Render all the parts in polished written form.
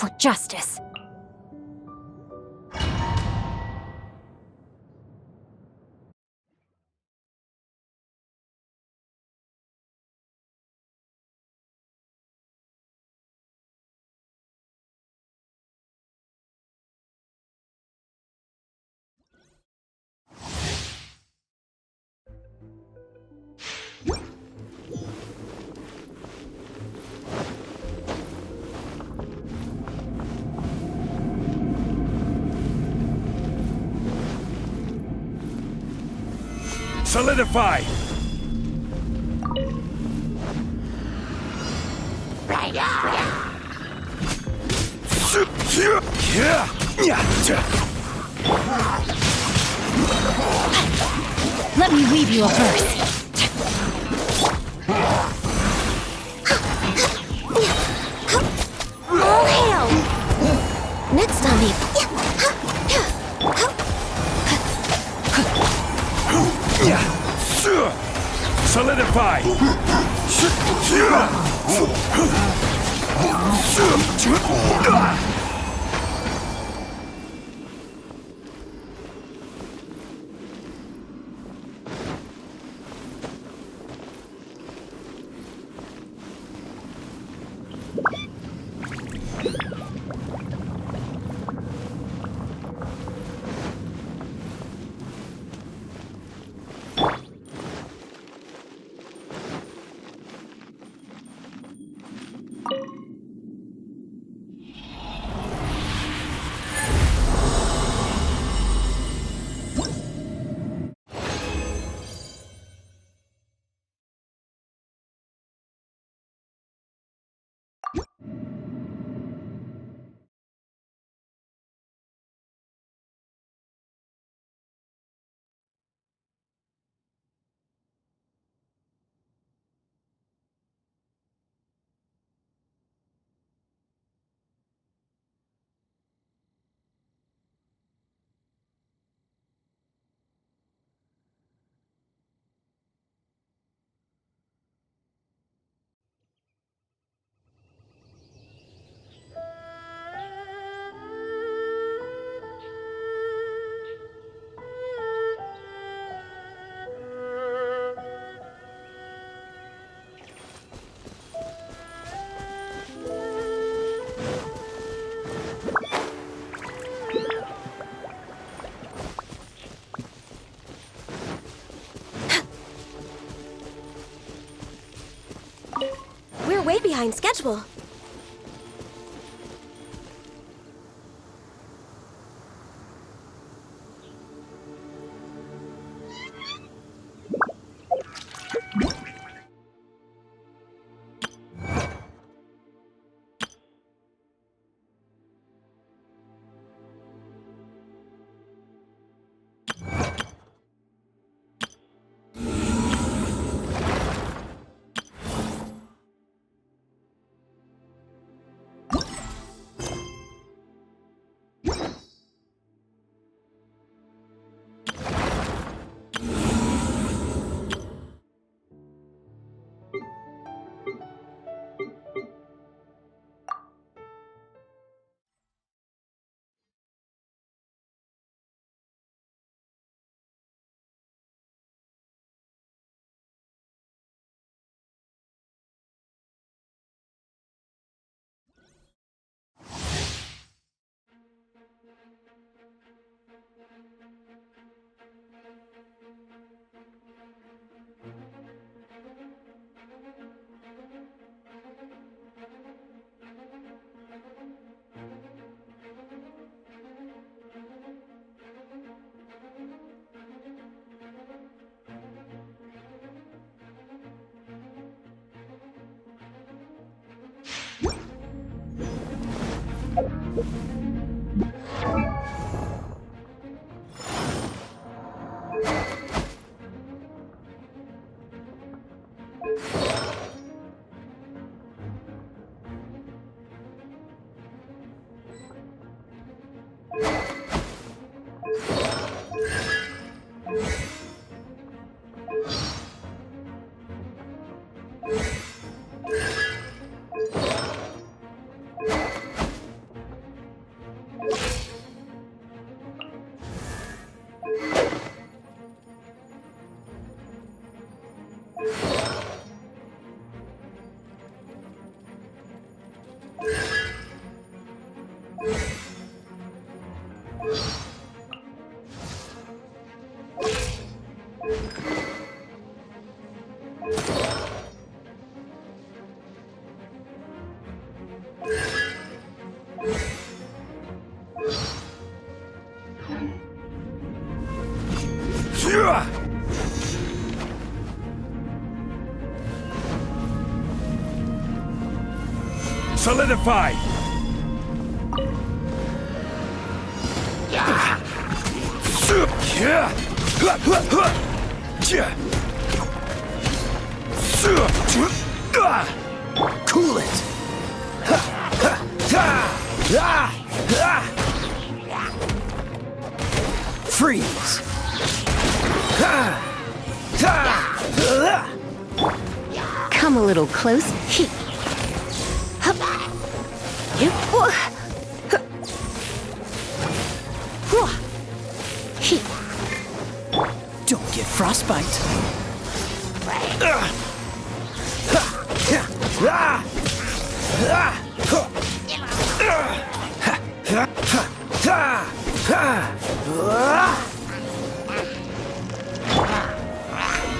for justice. Solidify! Let me weave you a verse. All hail! Next on me. Solidify! We're way behind schedule. Solidify! Cool it! Freeze! Come a little close. Hup. Yep. Don't get frostbite.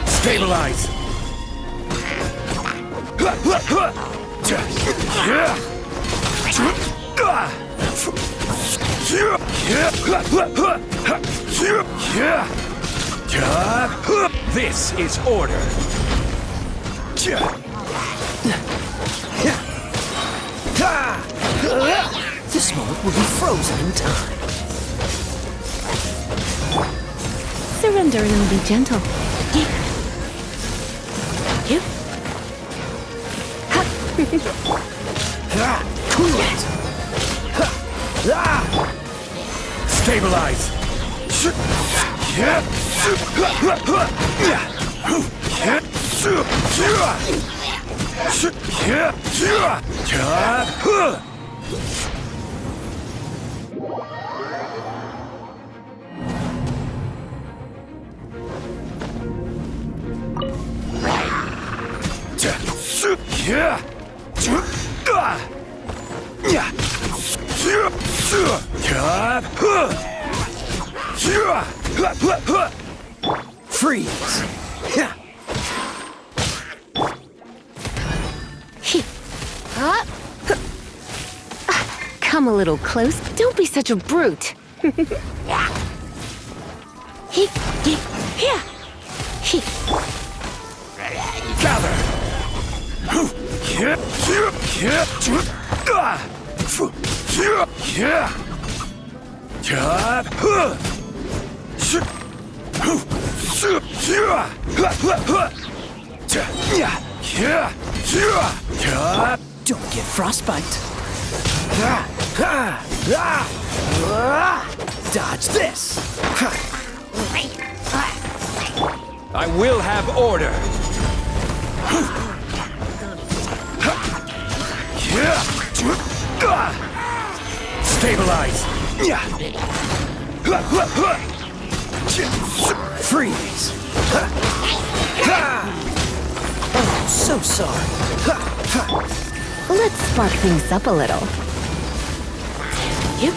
Stabilize! This is order. This moment will be frozen in time. Surrender and I'll be gentle. You. Cool it! Stabilize! Freeze! Come a little close. Don't be such a brute. Gather! Don't get frostbite. Dodge this. I will have order! Stabilize! Freeze. Oh, so sorry. Let's spark things up a little. Yep.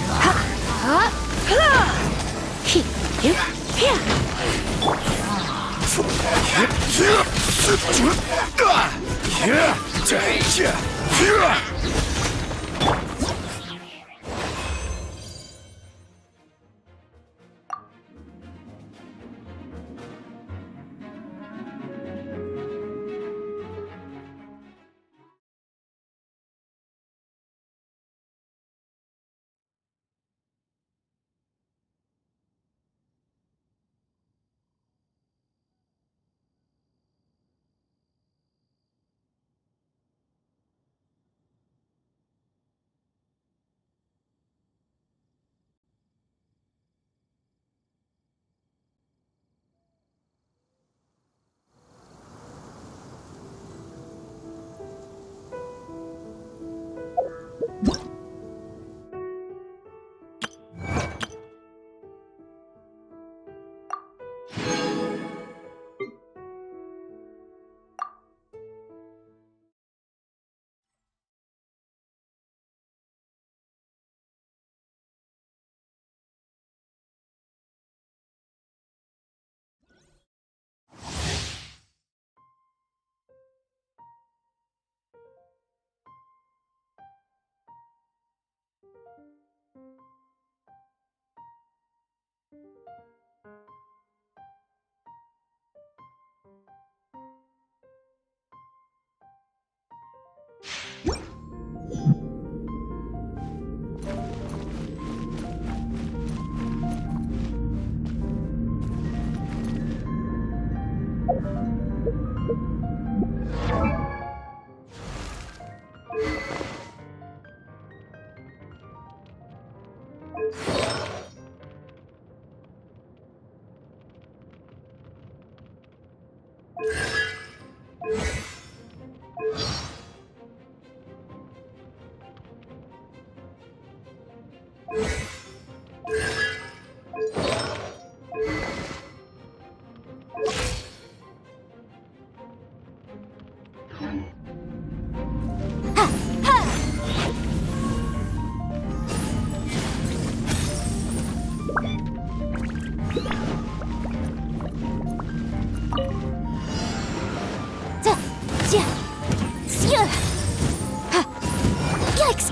Yikes!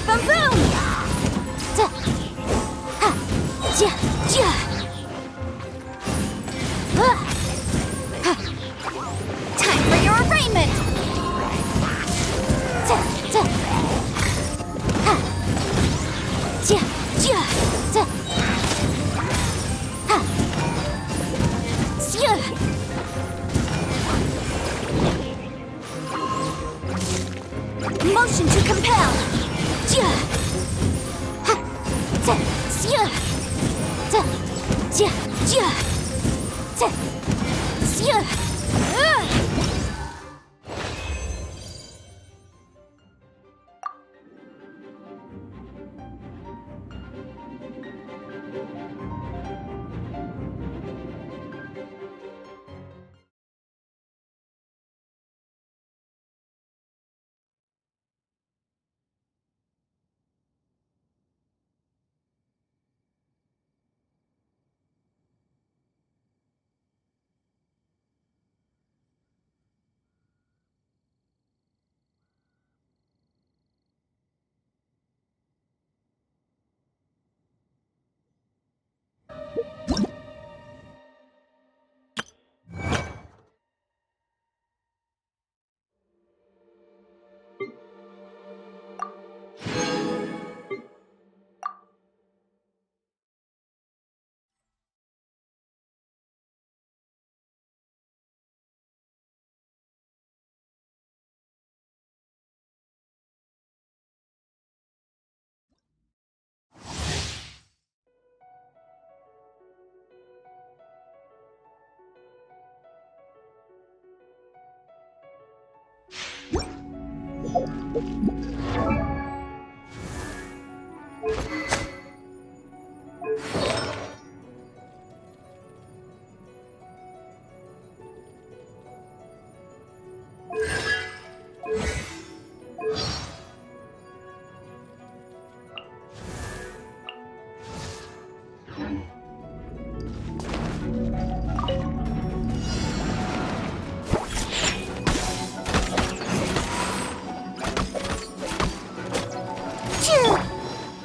Boom boom! Time for your arraignment! Motion to compel!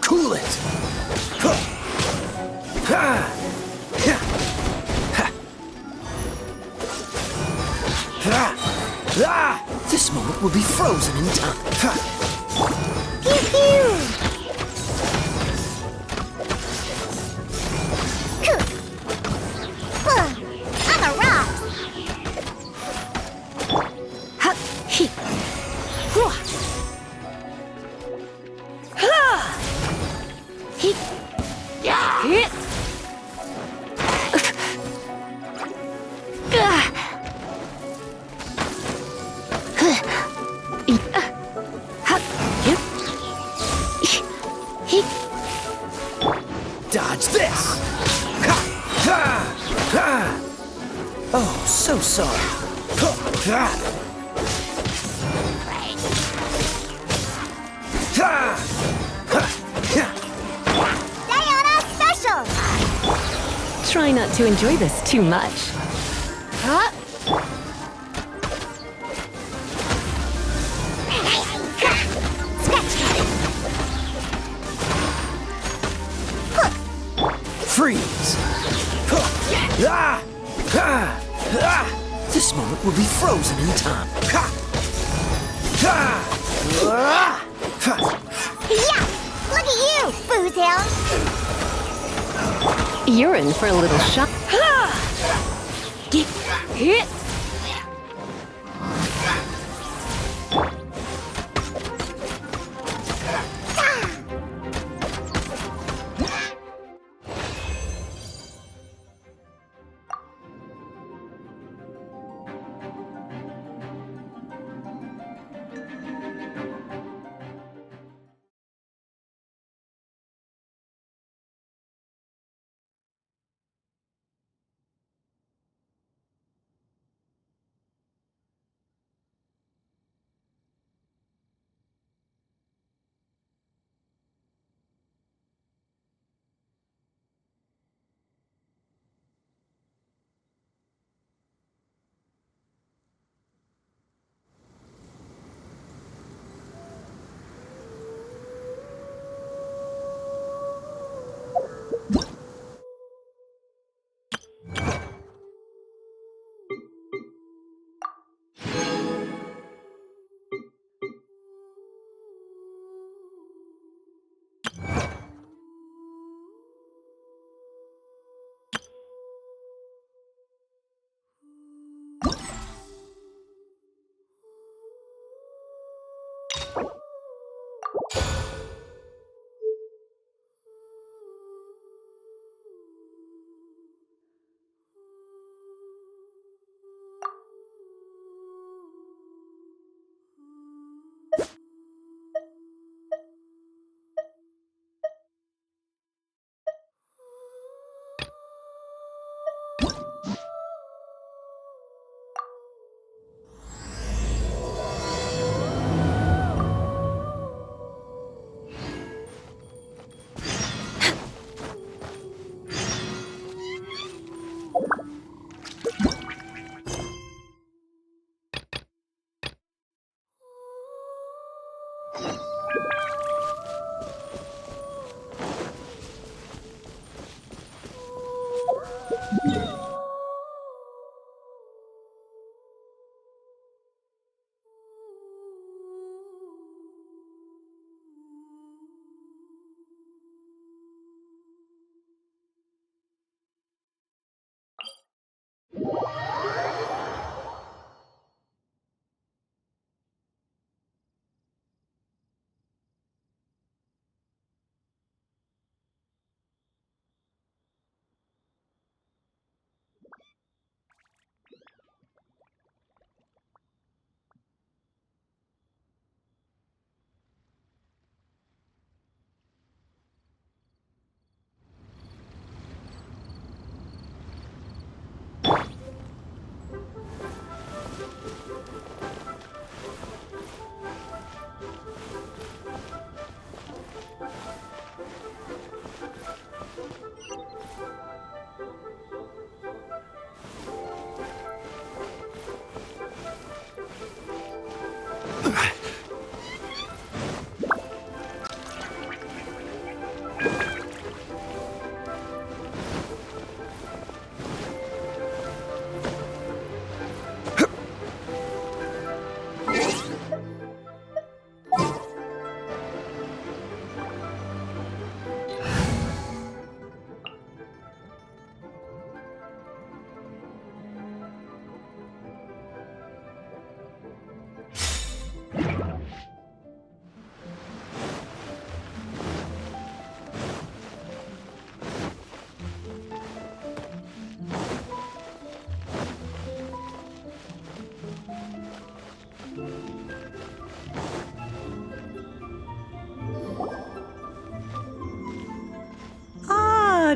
Cool it! This moment will be frozen in time. I'm a rock! Dodge this! Oh, so sorry. Diana Special! Try not to enjoy this too much. Huh? Freeze! This moment will be frozen in time. Yeah! Look at you, Booze Hound! You're in for a little shock. Hit!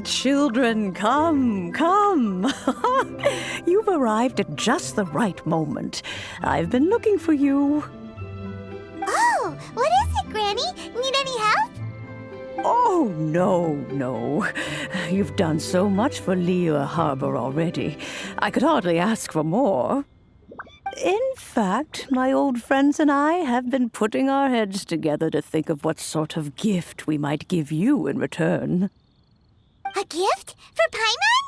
Children, come, come. You've arrived at just the right moment. I've been looking for you. Oh, what is it, Granny? Need any help? Oh, no. You've done so much for Liyue Harbor already. I could hardly ask for more. In fact, my old friends and I have been putting our heads together to think of what sort of gift we might give you in return. A gift? For Paimon?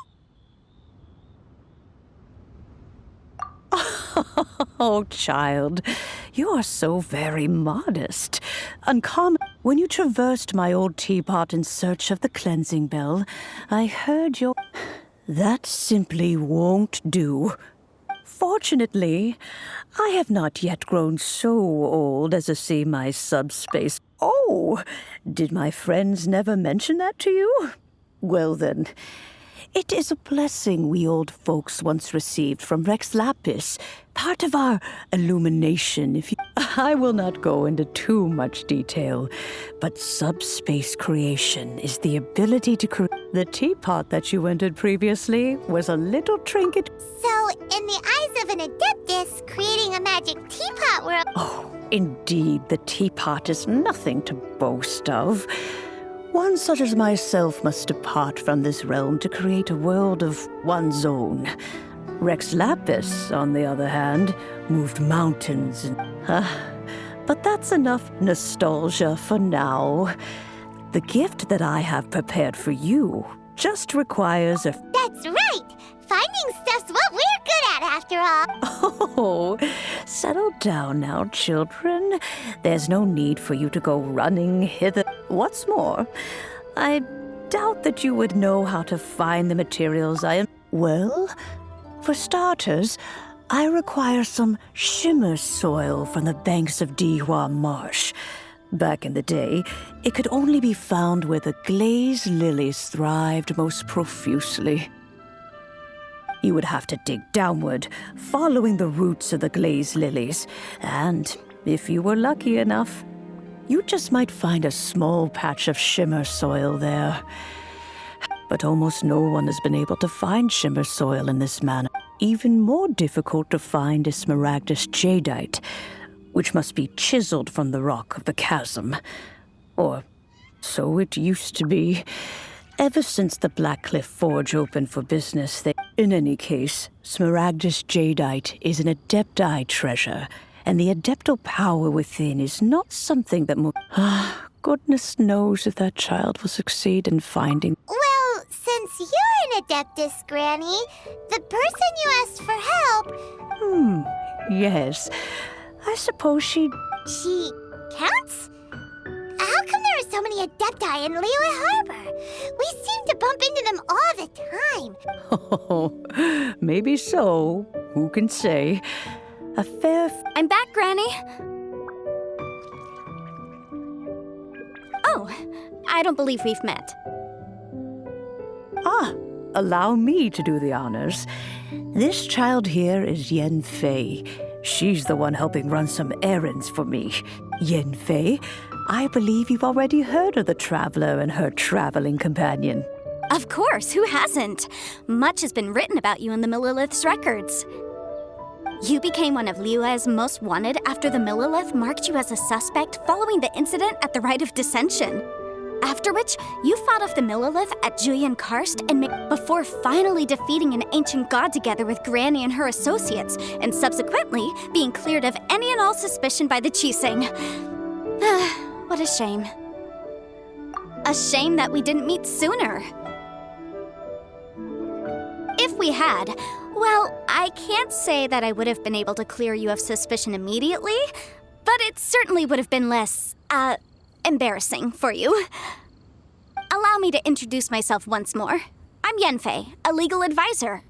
Oh, child, you are so very modest. Uncommon. When you traversed my old teapot in search of the cleansing bell, I heard your... That simply won't do. Fortunately, I have not yet grown so old as to see my subspace. Oh, did my friends never mention that to you? Well then, it is a blessing we old folks once received from Rex Lapis, part of our illumination, if you... I will not go into too much detail, but subspace creation is the ability to create... The teapot that you entered previously was a little trinket... So, in the eyes of an Adeptus, creating a magic teapot world... Oh, indeed, the teapot is nothing to boast of. One such as myself must depart from this realm to create a world of one's own. Rex Lapis, on the other hand, moved mountains and... but that's enough nostalgia for now. The gift that I have prepared for you just requires a... That's right! Finding stuff's what we're good at, after all. Oh, settle down now, children. There's no need for you to go running hither. What's more, I doubt that you would know how to find the materials I am... Well, for starters, I require some shimmer soil from the banks of Dihua Marsh. Back in the day, it could only be found where the glazed lilies thrived most profusely. You would have to dig downward, following the roots of the glazed lilies, and if you were lucky enough, you just might find a small patch of shimmer soil there. But almost no one has been able to find shimmer soil in this manner. Even more difficult to find is smaragdus jadeite, which must be chiseled from the rock of the chasm. Or so it used to be. Ever since the Blackcliff Forge opened for business, in any case, smaragdus jadeite is an adepti treasure, and the adeptal power within is not something that goodness knows if that child will succeed in finding... Well, since you're an Adeptus, Granny, the person you asked for help... Yes. I suppose she... She counts? How come there are so many Adepti in Liyue Harbor? We seem to bump into them all the time. Oh, maybe so. Who can say? A fair... I'm back, Granny. Oh, I don't believe we've met. Allow me to do the honors. This child here is Yanfei. She's the one helping run some errands for me. Yanfei, I believe you've already heard of the traveler and her traveling companion. Of course, who hasn't? Much has been written about you in the Millilith's records. You became one of Liyue's most wanted after the Millilith marked you as a suspect following the incident at the Rite of Dissension. After which, you fought off the Millilith at Julian Karst before finally defeating an ancient god together with Granny and her associates, and subsequently being cleared of any and all suspicion by the Chiseng. What a shame. A shame that we didn't meet sooner. If we had, well, I can't say that I would have been able to clear you of suspicion immediately, but it certainly would have been less, embarrassing for you. Allow me to introduce myself once more. I'm Yanfei, a legal advisor.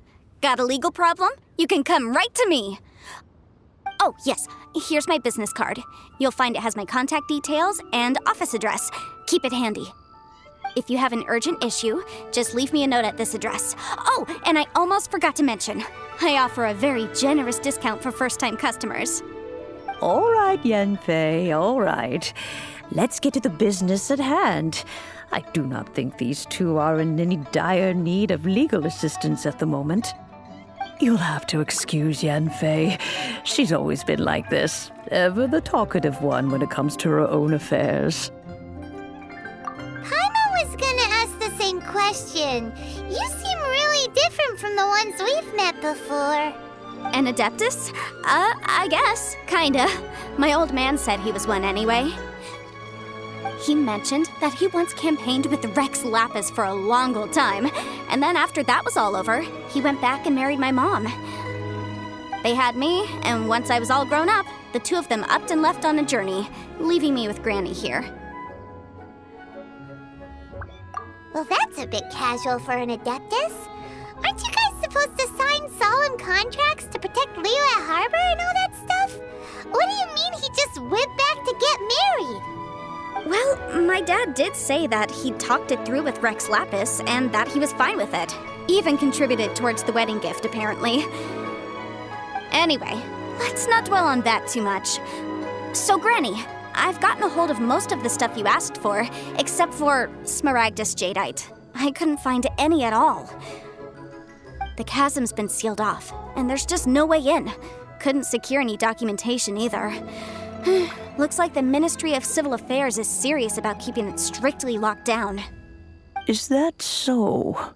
Got a legal problem? You can come right to me. Oh, yes, here's my business card. You'll find it has my contact details and office address. Keep it handy. If you have an urgent issue, just leave me a note at this address. Oh, and I almost forgot to mention, I offer a very generous discount for first-time customers. All right, Yanfei, all right. Let's get to the business at hand. I do not think these two are in any dire need of legal assistance at the moment. You'll have to excuse Yanfei. She's always been like this, ever the talkative one when it comes to her own affairs. Paimon was gonna ask the same question. You seem really different from the ones we've met before. An Adeptus? I guess. Kinda. My old man said he was one anyway. He mentioned that he once campaigned with Rex Lapis for a long old time, and then after that was all over, he went back and married my mom. They had me, and once I was all grown up, the two of them upped and left on a journey, leaving me with Granny here. Well, that's a bit casual for an Adeptus. Aren't you guys supposed to sign solemn contracts to protect Liyue Harbor and all that stuff? What do you mean he just went back to get married? Well, my dad did say that he'd talked it through with Rex Lapis and that he was fine with it. Even contributed towards the wedding gift, apparently. Anyway, let's not dwell on that too much. So, Granny, I've gotten a hold of most of the stuff you asked for, except for Smaragdus Jadeite. I couldn't find any at all. The chasm's been sealed off, and there's just no way in. Couldn't secure any documentation either. Looks like the Ministry of Civil Affairs is serious about keeping it strictly locked down. Is that so?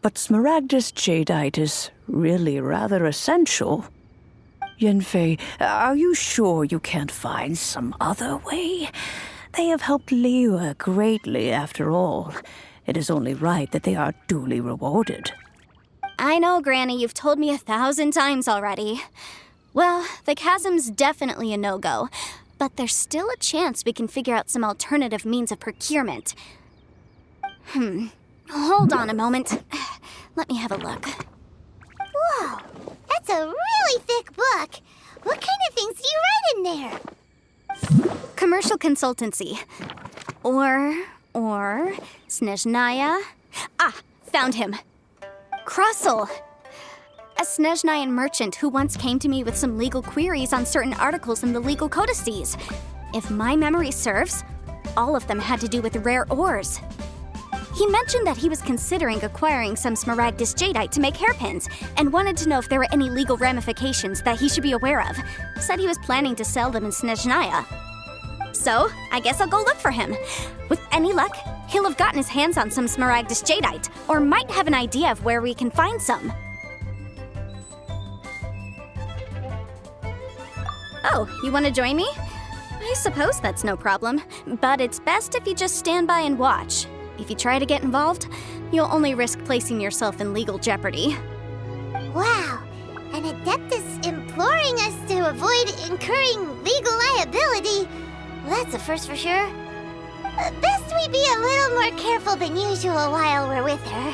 But Smaragdus Jadeite is really rather essential. Yanfei, are you sure you can't find some other way? They have helped Liyue greatly, after all. It is only right that they are duly rewarded. I know, Granny, you've told me 1,000 times already. Well, the chasm's definitely a no-go, but there's still a chance we can figure out some alternative means of procurement. Hold on a moment. Let me have a look. Whoa, that's a really thick book. What kind of things do you write in there? Commercial consultancy. Or Snezhnaya. Ah, found him. Krusel. A Snezhnayan merchant who once came to me with some legal queries on certain articles in the legal codices. If my memory serves, all of them had to do with rare ores. He mentioned that he was considering acquiring some Smaragdus Jadeite to make hairpins, and wanted to know if there were any legal ramifications that he should be aware of. Said he was planning to sell them in Snezhnaya. So, I guess I'll go look for him. With any luck, he'll have gotten his hands on some Smaragdus Jadeite, or might have an idea of where we can find some. Oh, you want to join me? I suppose that's no problem, but it's best if you just stand by and watch. If you try to get involved, you'll only risk placing yourself in legal jeopardy. Wow, an Adeptus imploring us to avoid incurring legal liability. Well, that's a first for sure. Best we be a little more careful than usual while we're with her.